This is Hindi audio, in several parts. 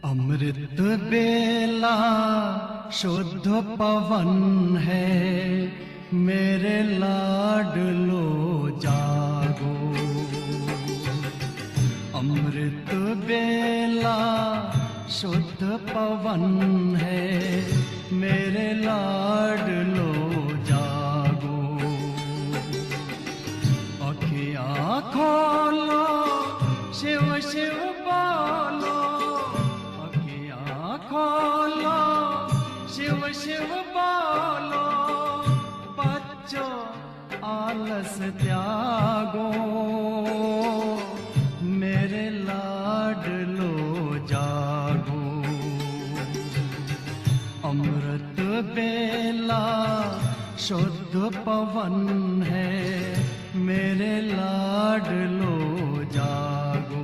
अमृत बेला शुद्ध पवन है, मेरे लाडलो जागो। अमृत बेला शुद्ध पवन है, मेरे लाडलो जागो। अखियाँ खोलो, शिव शिव बोलो, खोलो, शिव शिव बोलो। बच्चों आलस त्यागो, मेरे लाडलो जागो। अमृत बेला शुद्ध पवन है, मेरे लाडलो जागो।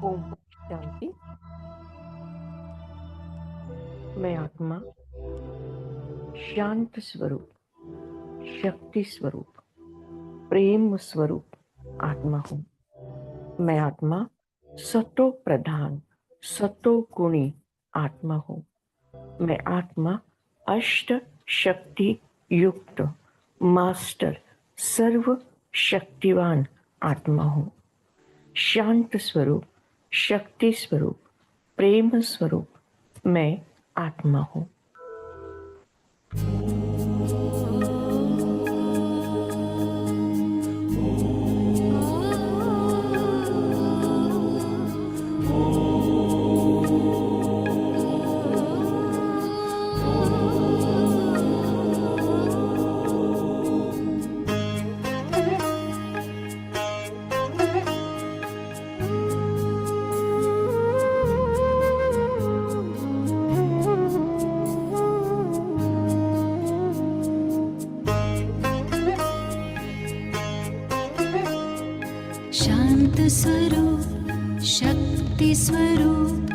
ओम शांति। मैं आत्मा शांत स्वरूप, शक्ति स्वरूप, प्रेम स्वरूप आत्मा हूँ। मैं आत्मा सतो प्रधान, सतो गुणी आत्मा हूँ। मैं आत्मा अष्ट शक्ति युक्त मास्टर सर्व शक्तिवान आत्मा हूँ। शांत स्वरूप, शक्ति स्वरूप, प्रेम स्वरूप मैं आत्मा हूँ। शांत स्वरूप, शक्ति स्वरूप,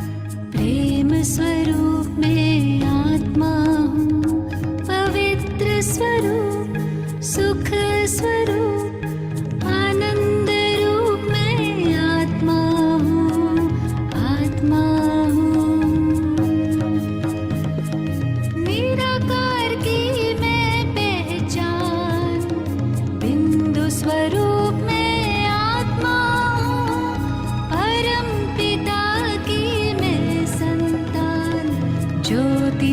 प्रेम स्वरूप मैं आत्मा हूँ। पवित्र स्वरूप, सुख स्वरूप, आनंद रूप मैं आत्मा हूँ, आत्मा हूँ। निराकार की मैं पहचान, बिंदु स्वरूप में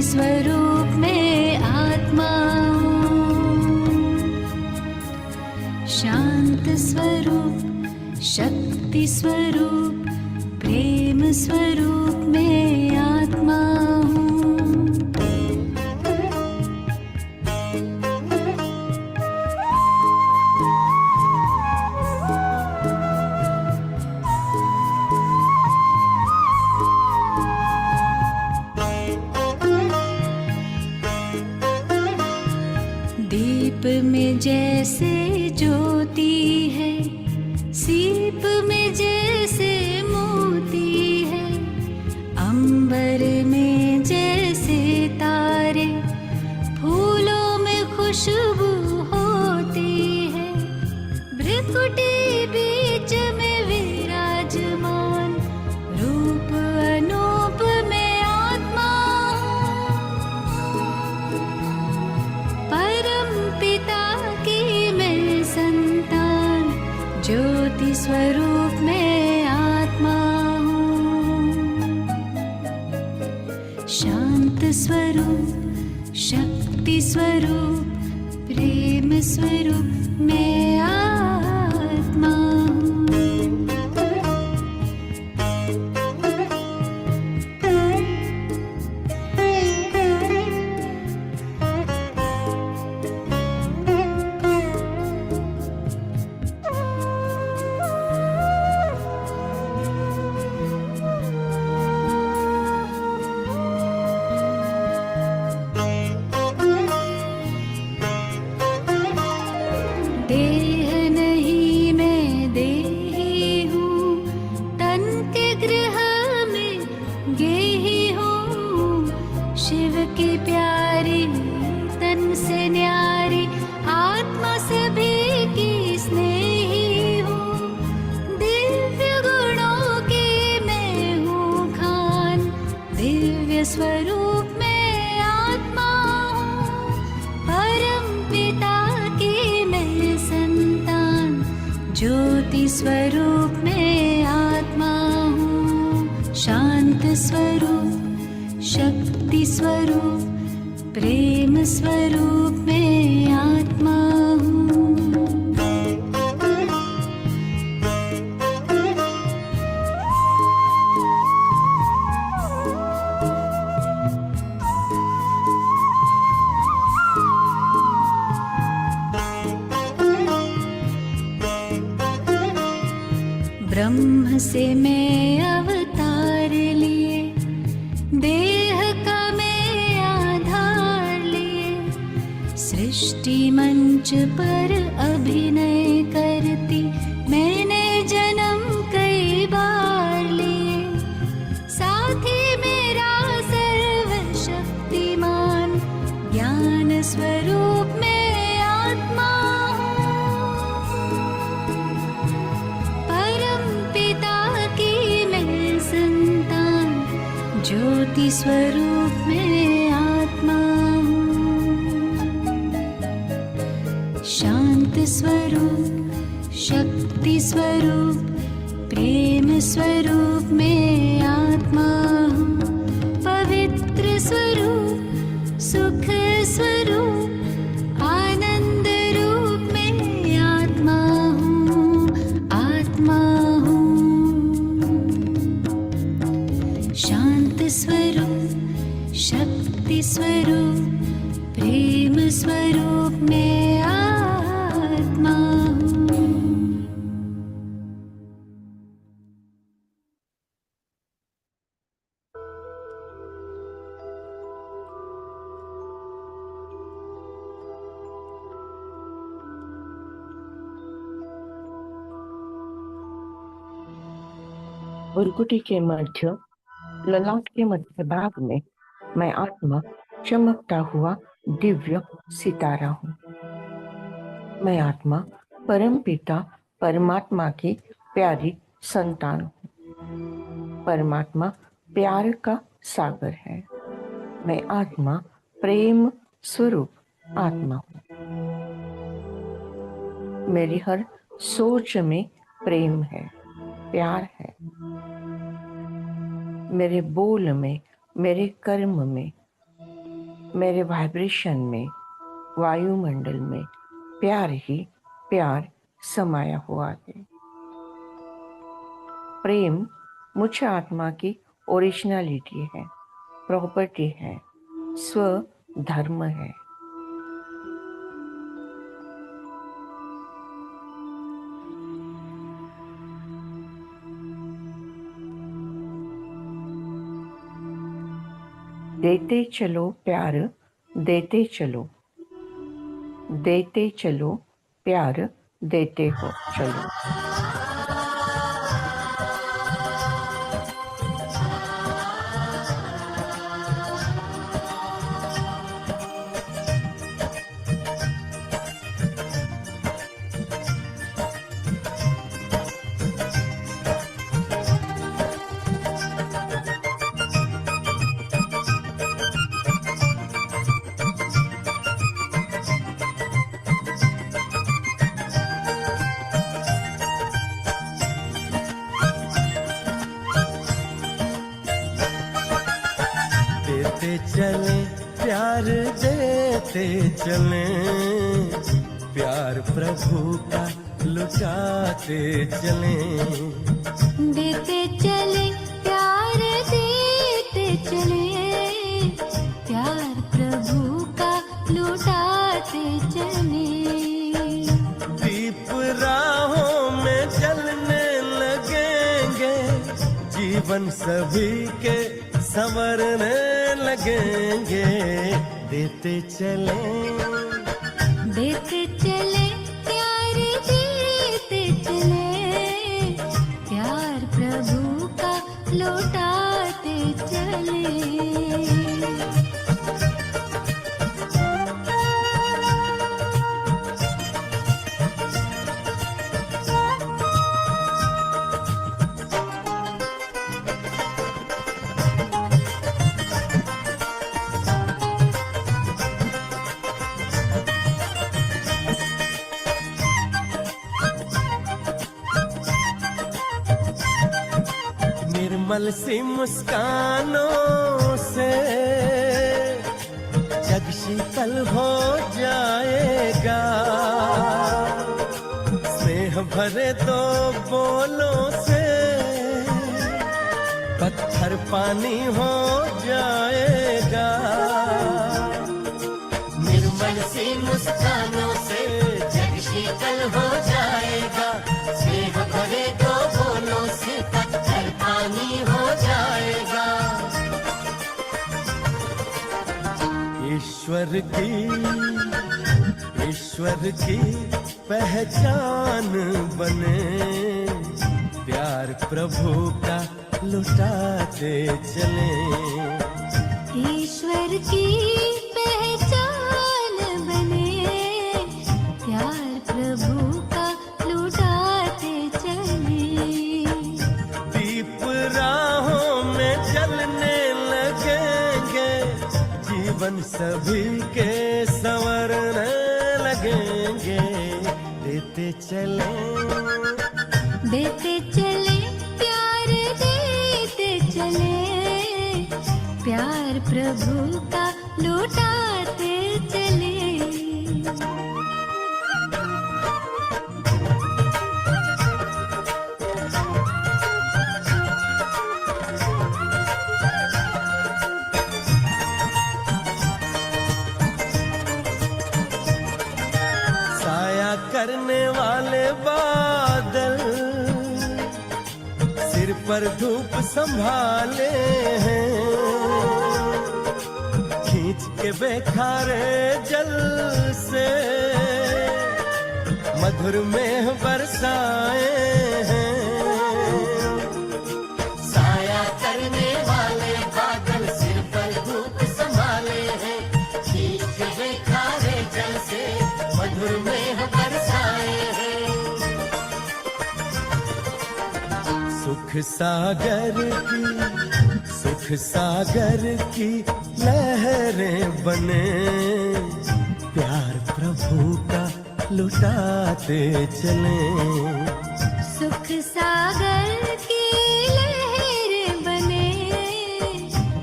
स्वरूप में आत्मा हूँ। शांत स्वरूप, शक्ति स्वरूप, प्रेम स्वरूप में आत्मा हूँ। दीप में जैसे ज्योति है, सीप में जैसे मोती है, अंबर में जैसे तारे, फूलों में खुशबू होती है, भ्रिकुटी बीच में विराजमान, रूप अनूप में आत्मा पिता की मैं संतान, ज्योति स्वरूप में आत्मा हूँ। शांत स्वरूप, शक्ति स्वरूप, प्रेम स्वरूप मैं आत्मा हूँ। देह नहीं मैं देही हूँ, तन के गृह में गेही हूँ, शिव की प्यारी तन से न्यारी, आत्मा सभी की स्नेही हूँ, दिव्य गुणों की मैं हूँ खान, दिव्य स्वरूप में आत्मा हूँ, परम पिता की मैं संतान, ज्योति स्वरूप में आत्मा हूँ। शांत स्वरूप, शक्ति स्वरूप, प्रेम स्वरूप में आत्मा हूँ। ब्रह्म से मैं अवतार लिए, देह का मैं आधार लिए, सृष्टि मंच पर अभिनय करती मैंने जन्म कई बार लिए। ज्योति स्वरूप में आत्मा हूँ। शांत स्वरूप, शक्ति स्वरूप, प्रेम स्वरूप में आत्मा हूँ। पवित्र स्वरूप, सुख स्वरूप, आनंद रूप में आत्मा हूँ, आत्मा हूँ। शांत स्वरूप, शक्ति स्वरूप, प्रेम स्वरूप में आत्मा हूँ। भुरकुटी के मध्य, ललाट के मध्य भाग में मैं आत्मा चमकता हुआ दिव्य सितारा हूँ। मैं आत्मा परम पिता परमात्मा की प्यारी संतान हूँ। परमात्मा प्यार का सागर है। मैं आत्मा प्रेम स्वरूप आत्मा हूँ। मेरी हर सोच में प्रेम है, प्यार है। मेरे बोल में, मेरे कर्म में, मेरे वाइब्रेशन में, वायुमंडल में प्यार ही प्यार समाया हुआ है। प्रेम मुझ आत्मा की ओरिजिनलिटी है, प्रॉपर्टी है, स्वधर्म है। देते चलो प्यार, देते चलो, देते चलो प्यार, देते हो चलो। देते चले प्यार, देते चले प्यार प्रभु का लुटाते चले। देते चले प्यार, देते चले प्यार प्रभु का लुटाते चले। दीप राहों में जलने लगेंगे, जीवन सभी के संवरने लगेंगे। देते चले, देते चले प्यार, देते चले प्यार प्रभु का लौटाते चले। निर्मल सी मुस्कानों से जग शीतल हो जाएगा। स्नेह भरे दो बोलों से पत्थर पानी हो जाएगा। निर्मल सी मुस्कानों से जग शीतल हो जाएगा। स्नेह भरे दो बोलों से पत्थर पानी हो जाएगा। ईश्वर की पहचान बने, प्यार प्रभु का लुटाते चले। ईश्वर की पहचान बने, प्यार प्रभु का लुटाते चले। दीप राहों में जलने जीवन सभी के संवरने लगेंगे, देते चले प्यार देते चले, प्यार प्रभु का लुटाते चले। साया करने वाले बादल सिर पर धूप संभाले हैं, खींच के बेखारे जल से मधुर मेह बरसाए हैं। साया करने वाले बादल सिर पर धूप संभाले हैं, खींच के बेखारे जल से मधुर मेह बरसाए हैं। सुख सागर की लहरें बने, प्यार प्रभु का लुटाते चले। सुख सागर की लहर बने,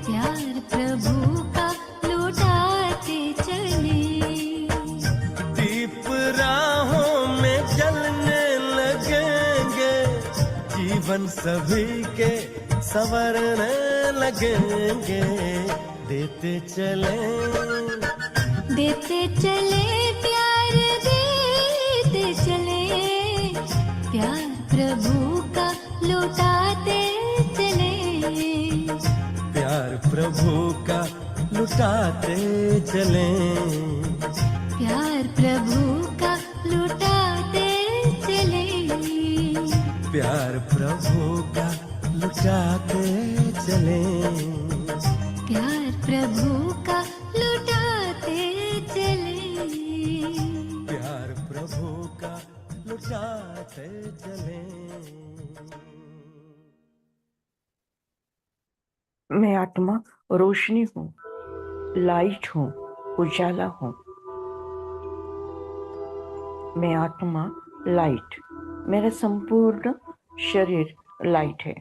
प्यार प्रभु का लुटाते चले। दीप राहों में जलने लगेंगे, जीवन सभी के संवरने लगेंगे, देते चले प्यार देते चले, प्यार प्रभु का लुटाते चले। प्यार प्रभु का लुटाते चले। प्यार प्रभु का लुटाते चले। प्यार प्रभु का लुटाते चले। प्यार प्रभु का लुटाते चले। प्यार प्रभु का लुटाते चले। मैं आत्मा रोशनी हूँ, लाइट हूँ, उजाला हूँ। मैं आत्मा लाइट, मेरा संपूर्ण शरीर लाइट है।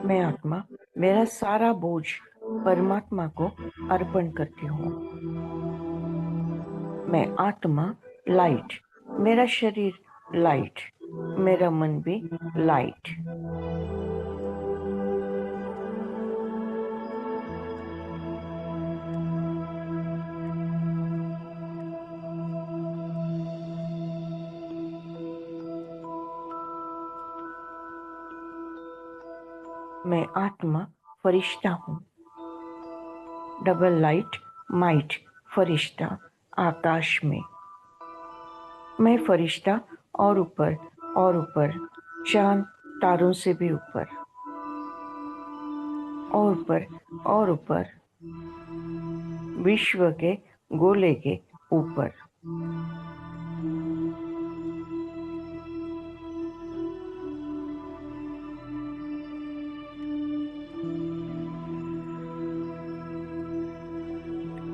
मैं आत्मा मेरा सारा बोझ परमात्मा को अर्पण करती हूँ। मैं आत्मा लाइट, मेरा शरीर लाइट, मेरा मन भी लाइट। मैं आत्मा फरिश्ता हूँ, डबल लाइट माइट फरिश्ता आकाश में। मैं फरिश्ता और ऊपर चांद तारों से भी ऊपर और ऊपर विश्व के गोले के ऊपर।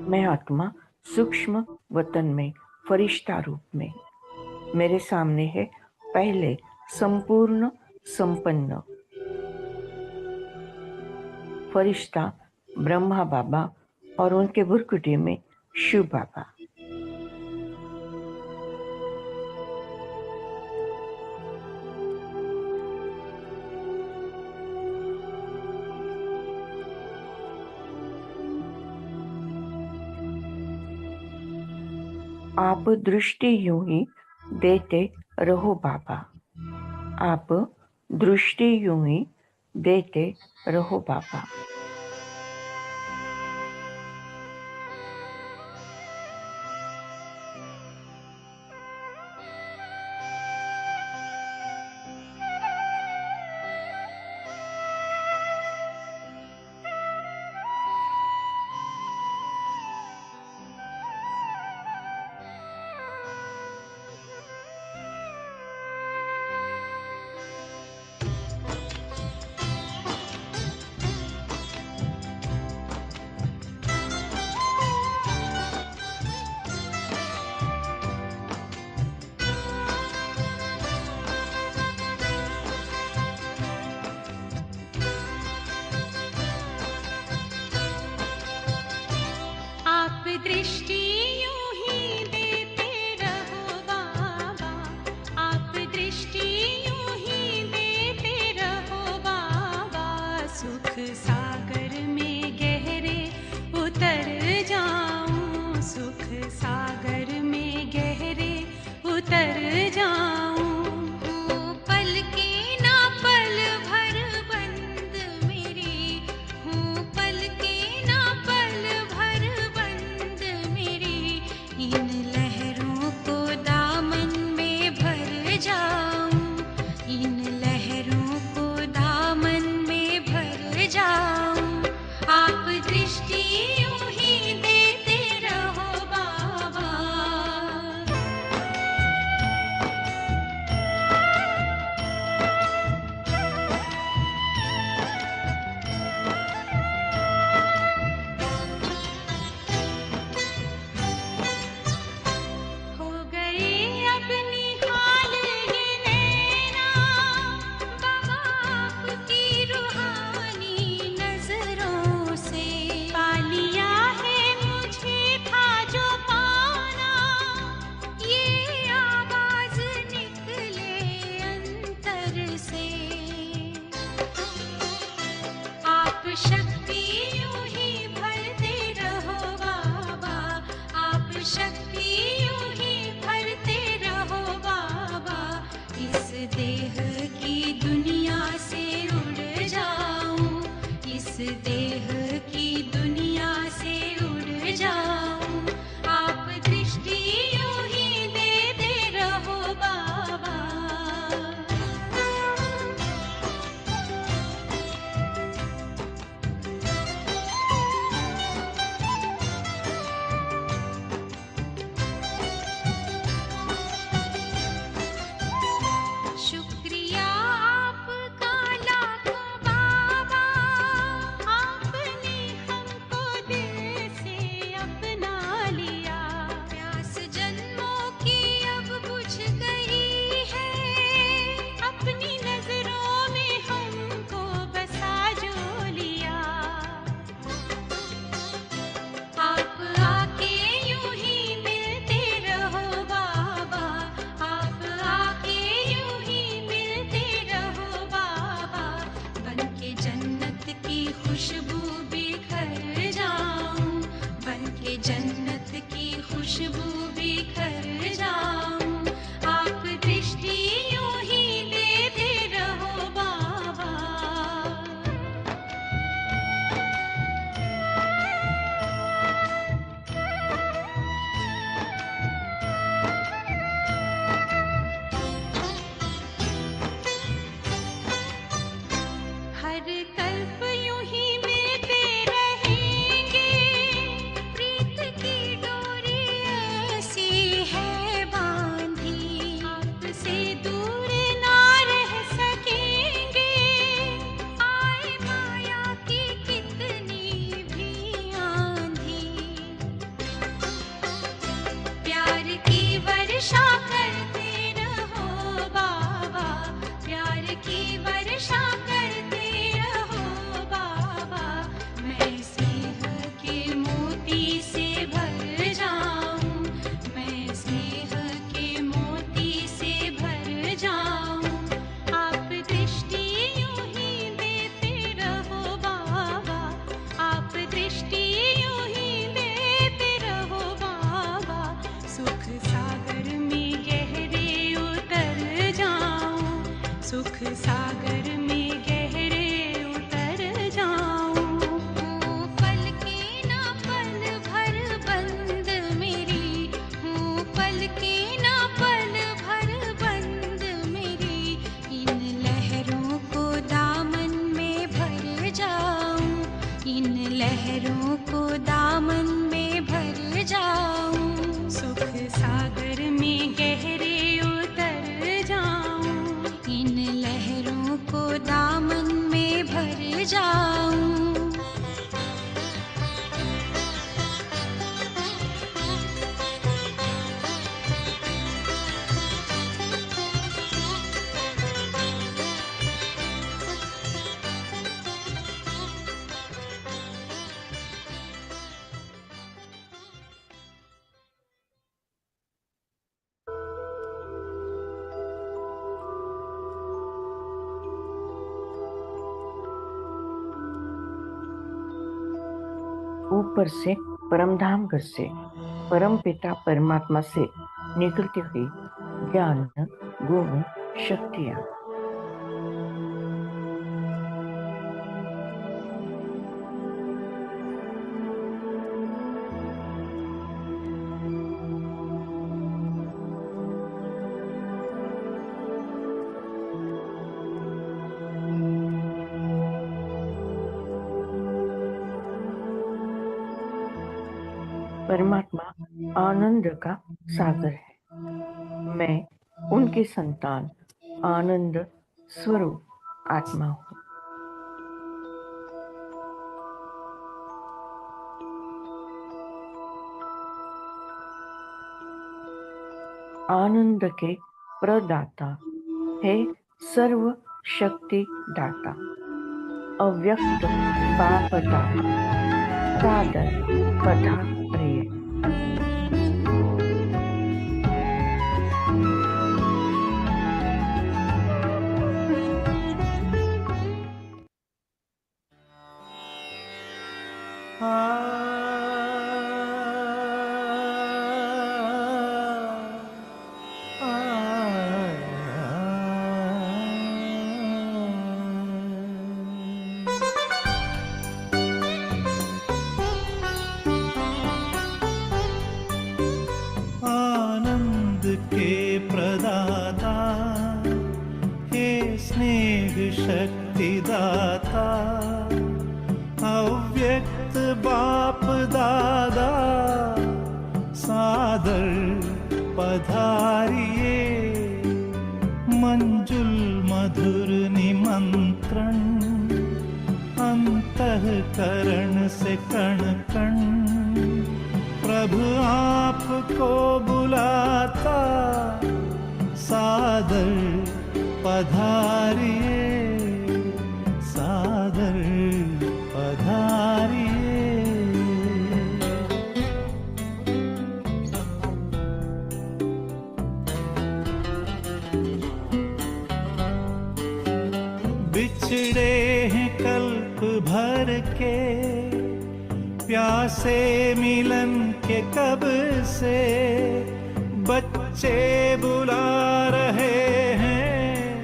मैं आत्मा सूक्ष्म वतन में फरिश्ता रूप में। मेरे सामने है पहले संपूर्ण संपन्न फरिश्ता ब्रह्मा बाबा और उनके भुरकुटी में शिव बाबा। आप दृष्टि यूं ही देते रहो बाबा। आप दृष्टि यूं ही देते रहो बाबा। सागर में गहरे उतर जाऊं। हूँ पलकें ना पल भर बंद मेरी, हूँ पलकें ना पल भर बंद मेरी। इन लहरों को दामन में भर जाऊं, इन लहरों को दामन में भर जाऊं। आप दृष्टि यूं ही देते रहो बाबा। हो गए अब निहाल ये नैना बाबा आपकी रूहानी नजरों से। पा लिया है मुझे था जो पाना, ये आवाज निकले अंतर से। आप शक्ति यूं ही भरते रहो बाबा, आप शक्ति यूं ही भरते रहो बाबा। इस देह की दुनिया से उड़ जाऊं, इस देह की दुनिया से उड़ जाऊं। आप दृष्टि यूं ही देते रहो बाबा। शुक्रिया आपका लाखों बाबा, आपने हमको दिल से अपना लिया। प्यास जन्मों की अब बुझ गई है, अपनी नजरों में हमको बसा जो लिया। आप आके यूं ही मिलते रहो बाबा, आप आके यूं ही मिलते रहो बाबा। बनके जन्नत की खुशबू बिखर जाऊं, बनके जन्नत की खुशबू बिखर जाऊं। आप दृष्टि यूं ही देते रहो बाबा। हर कल्प यूं ही मिलते रहेंगे, प्रीत की डोरी ऐसी है बांधी। आपसे दूर ना रह सकेंगे, आए माया की कितनी भी आंधी। प्यार की वर्षा करते रहो बाबा, प्यार की वर्षा करते रहो बाबा। मैं स्नेह के मोती से भर जाऊं, मैं स्नेह के मोती से भर जाऊं। आप दृष्टि यूं ही देते रहो बाबा, आप दृष्टि यूं ही देते रहो बाबा। सुख सागर में गहरे उतर जाऊं, सुख सागर में गहरे उतर जाऊं। हूँ पलकें ना पल भर बंद मेरी, हूँ पलकें ना पल भर बंद मेरी। इन लहरों को दामन में भर जाऊं, इन लहरों को दामन में भर जाऊं। सुख सागर में गहरे उतर जाऊं, इन लहरों को दामन में भर जाऊं। ऊपर से परमधाम घर से परमपिता परमात्मा से निकलती हुई ज्ञान, गुण, शक्तियाँ। परमात्मा आनंद का सागर है। मैं उनकी संतान आनंद स्वरूप आत्मा हूँ। आनंद के प्रदाता है सर्व शक्ति दाता, अव्यक्त पाप दाता, सादर पधारिए। आनंद के प्रदाता हे स्नेह शक्ति दाता, अव्यक्त बाप दादा सादर पधारिए। मंजुल मधुर निमंत्रण अंतःकरण से कण कण, प्रभु आपको बुलाता सादर पधारिए, सादर पधारिए। बिछड़े हैं कल्प भर के, प्यासे मिलन के कब से, बच्चे बुला रहे हैं,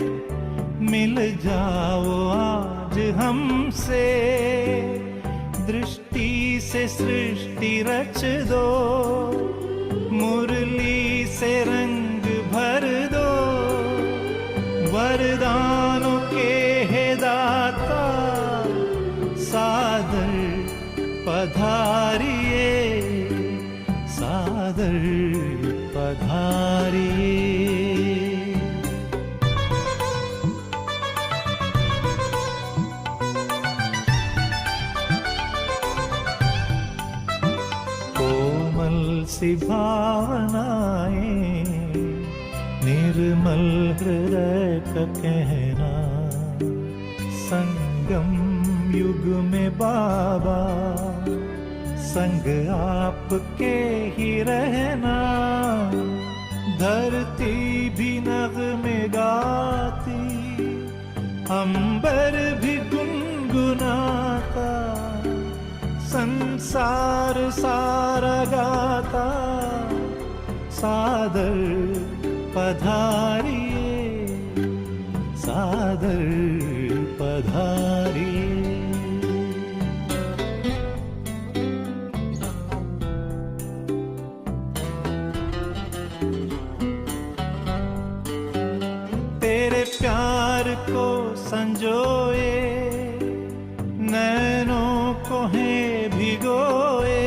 मिल जाओ आज हमसे। दृष्टि से सृष्टि रच दो, मुरली से रंग भर दो, वरदानों के हे दाता सादर पधारिए, सादर पधारिए। कोमल सी भावनाएं, निर्मल हृदय का कहना, संगम युग में बाबा संग आपके ही रहना। धरती भी नग़मे गाती, अंबर भी गुनगुनाता, संसार सारा गाता सादर पधारिए, सादर पधारिए। तेरे प्यार को संजोए, नैनों को है भिगोए,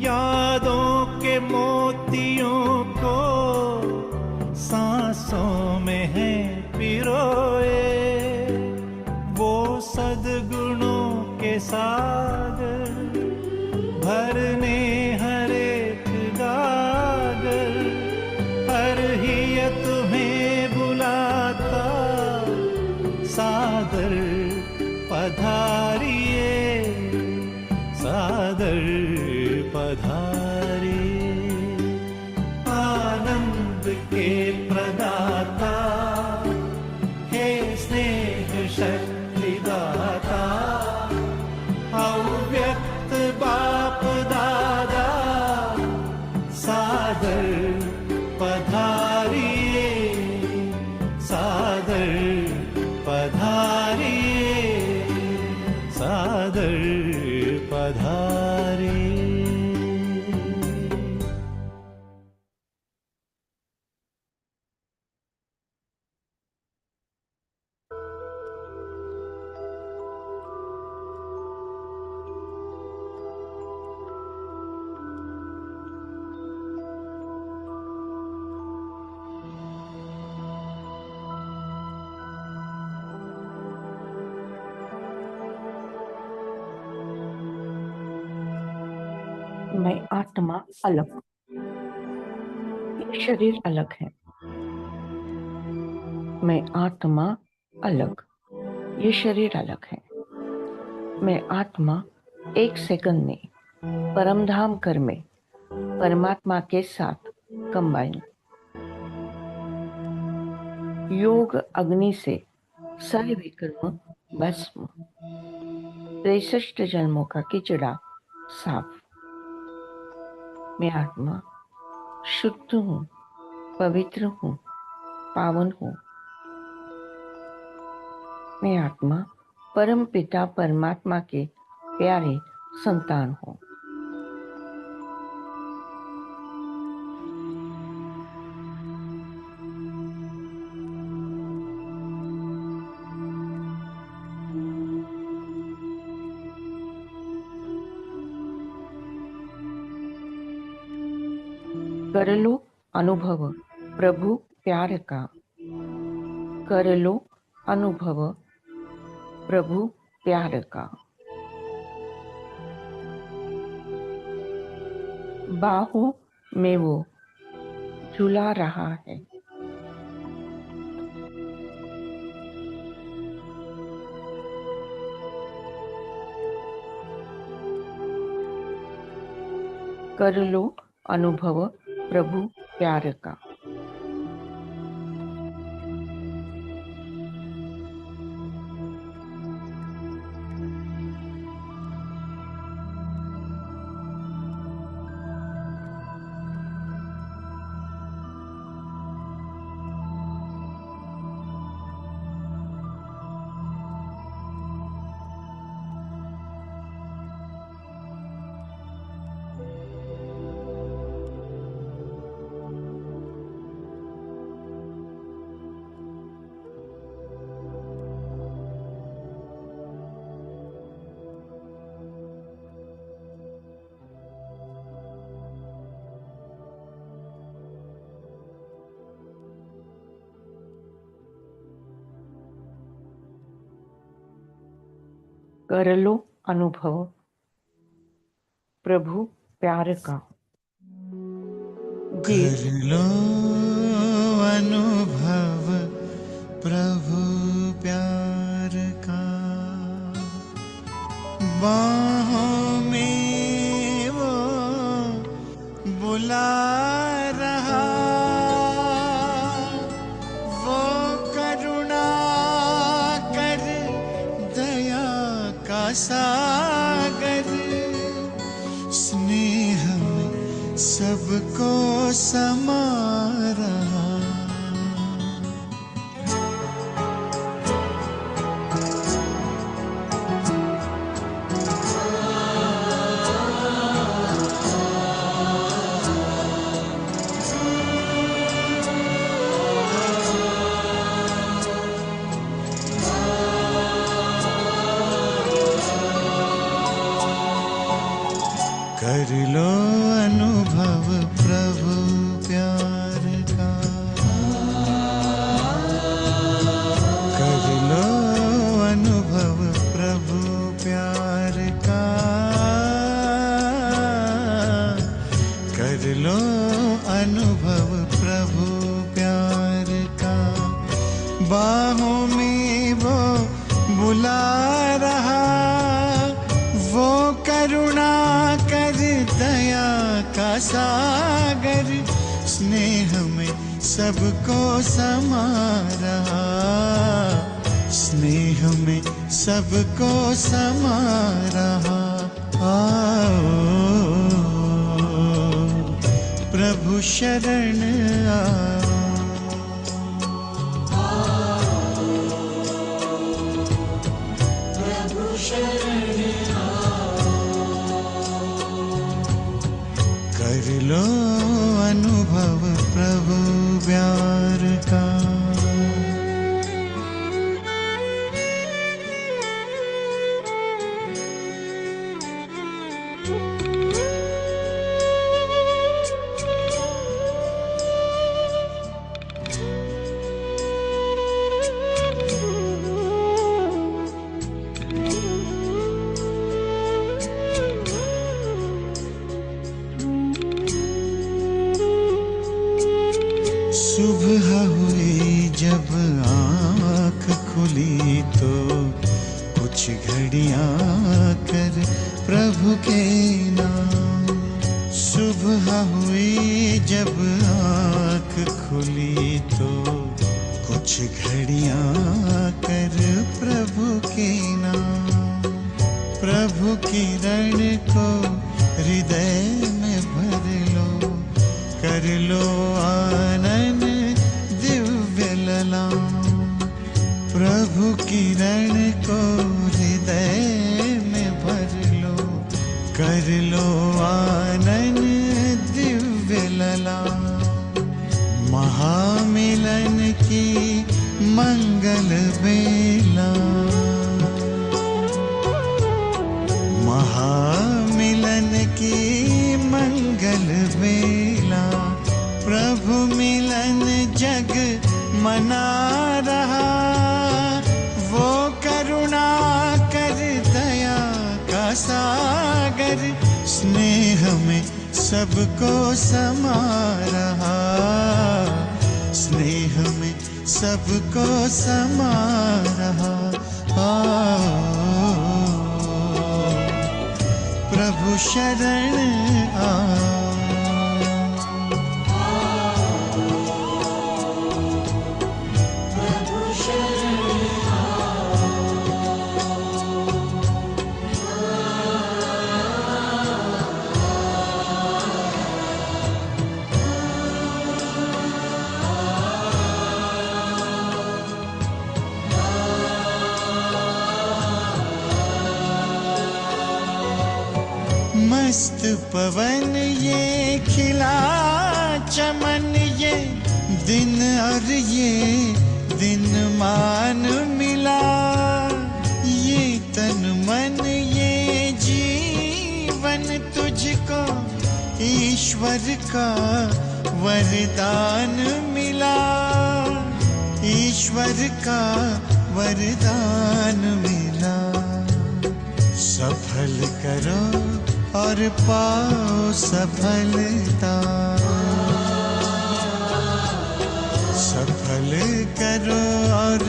यादों के मोतियों को सांसों में है पिरोए। वो सद्गुणों के सागर भरने हर एक गागर, हर हिय तुम्हें बुलाता सादर पधारिए, सादर पधारिए। आनंद के प्रदाता हे स्नेह शक्ति दाता, अव्यक्त बाप दादा सादर पधारिए, सादर पधारिए, सादर पधारिए। मैं आत्मा अलग, ये शरीर अलग है। मैं आत्मा अलग, ये शरीर अलग है। मैं आत्मा एक सेकंड में परमधाम कर में परमात्मा के साथ कंबाइन। योग अग्नि से सारे विकर्म भस्म, 63 जन्मों का किचड़ा साफ। मैं आत्मा शुद्ध हूँ, पवित्र हूँ, पावन हूँ। मैं आत्मा परम पिता परमात्मा के प्यारे संतान हूँ। कर लो अनुभव प्रभु प्यार का, कर लो अनुभव प्रभु प्यार का। बाहों में वो झूला रहा है, कर लो अनुभव प्रभु प्यार का। कर लो अनुभव प्रभु प्यार का। कर लो अनुभव प्रभु प्यार का, बाहों में वो बुला रहा, वो करुणा कर दया का सागर, स्नेह में सबको समा रहा। कर लो अनुभव प्रभु प्यार का, कर लो अनुभव प्रभु प्यार का, कर लो अनुभव प्रभु प्यार का। बाहों में वो बुला रहा, वो करुणा कर दया का सागर, स्नेह में सबको समा रहा, स्नेह में सबको समा रहा। आओ प्रभु शरण आओ। कर लो अनुभव प्रभु प्यार का। सुबह हुई जब आँख खुली तो कुछ घड़ियाँ कर प्रभु के नाम। सुबह हुई जब आँख खुली तो कुछ घड़ियाँ कर प्रभु के नाम। प्रभु किरण को हृदय में भर लो, कर लो आनंद दिव्य ललाम। प्रभु किरण को हृदय में भर लो, कर लो आनंद दिव्य ललाम। महामिलन की मंगल बेला, महामिलन की मंगल बेला। प्रभु मिलन जग मना रहा, वो करुणा कर दया का सागर। स्नेह में सबको समा रहा, स्नेह में सबको समा रहा। प्रभु शरण आओ। मस्त पवन ये खिला चमन, ये दिन और ये दिन मान मिला। ये तन मन ये जीवन तुझको ईश्वर का वरदान मिला, ईश्वर का वरदान मिला। सफल करो और पाओ सफलता, सफल करो और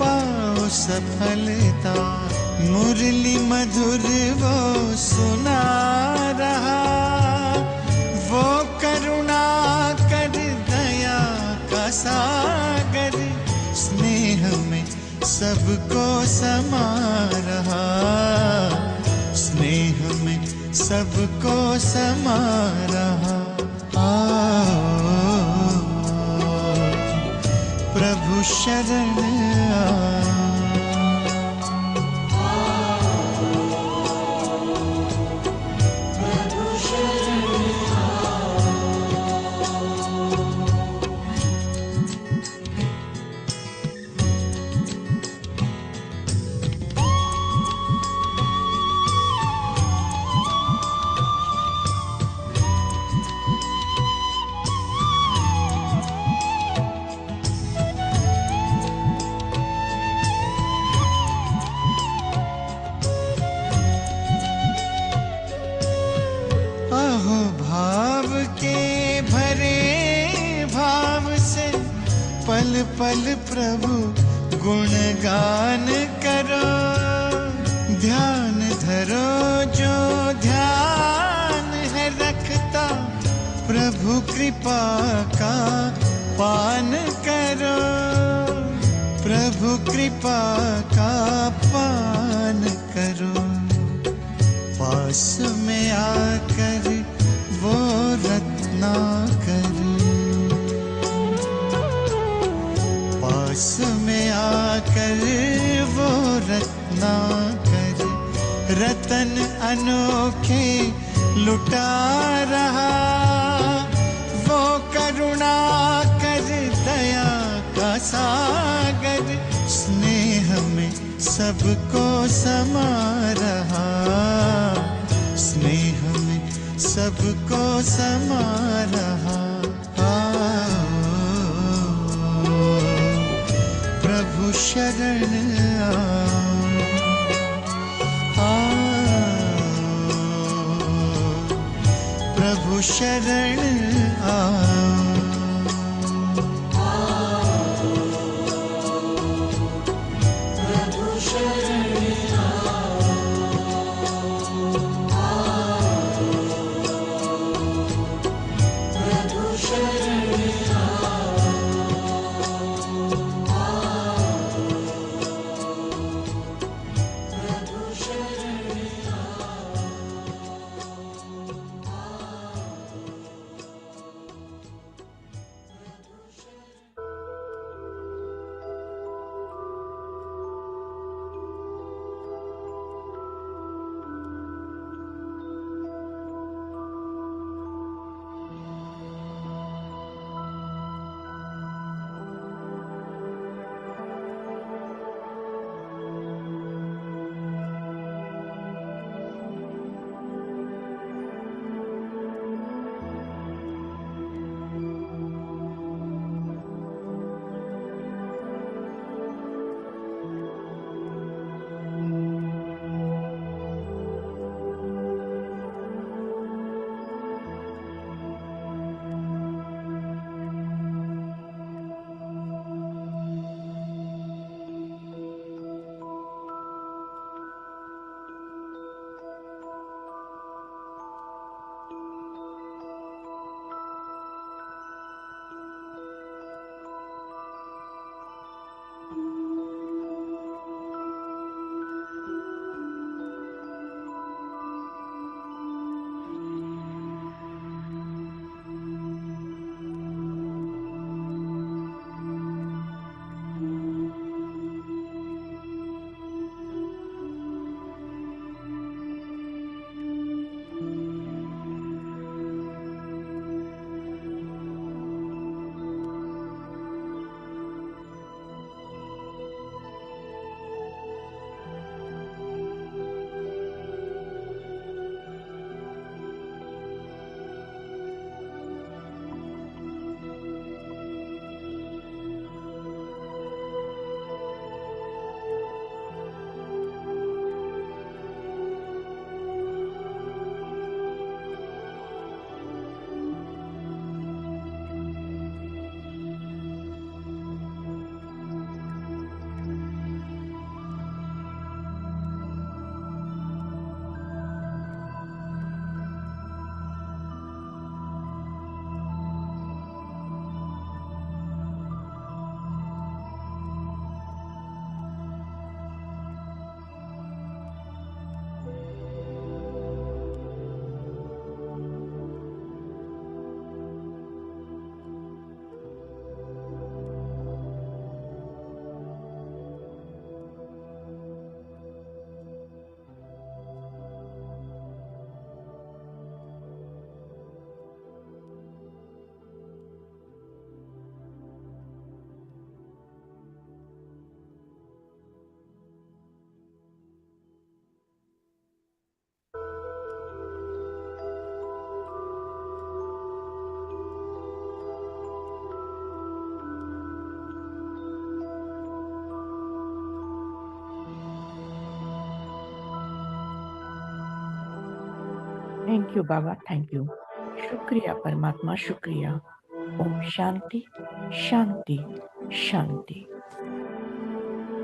पाओ सफलता। मुरली मधुर वो सुना रहा, वो करुणा कर दया का सागर। स्नेह में सबको समा रहा, स्नेह में सबको समा रहा। प्रभु शरण आओ। पल पल प्रभु गुणगान करो, ध्यान धरो जो ध्यान है रखता, प्रभु कृपा का पान करो, प्रभु कृपा का पान करो। पास में आकर वो रत्न रत्नाकर, पास में आकर वो रत्नाकर रतन अनोखे लुटा रहा। वो करुणा कर दया का सागर स्नेह में सबको समा रहा, स्नेह में सबको समा रहा। प्रभु शरण प्रभु शरण thank you Baba, thank you. शुक्रिया परमात्मा, शुक्रिया। ओम शांति शांति शांति।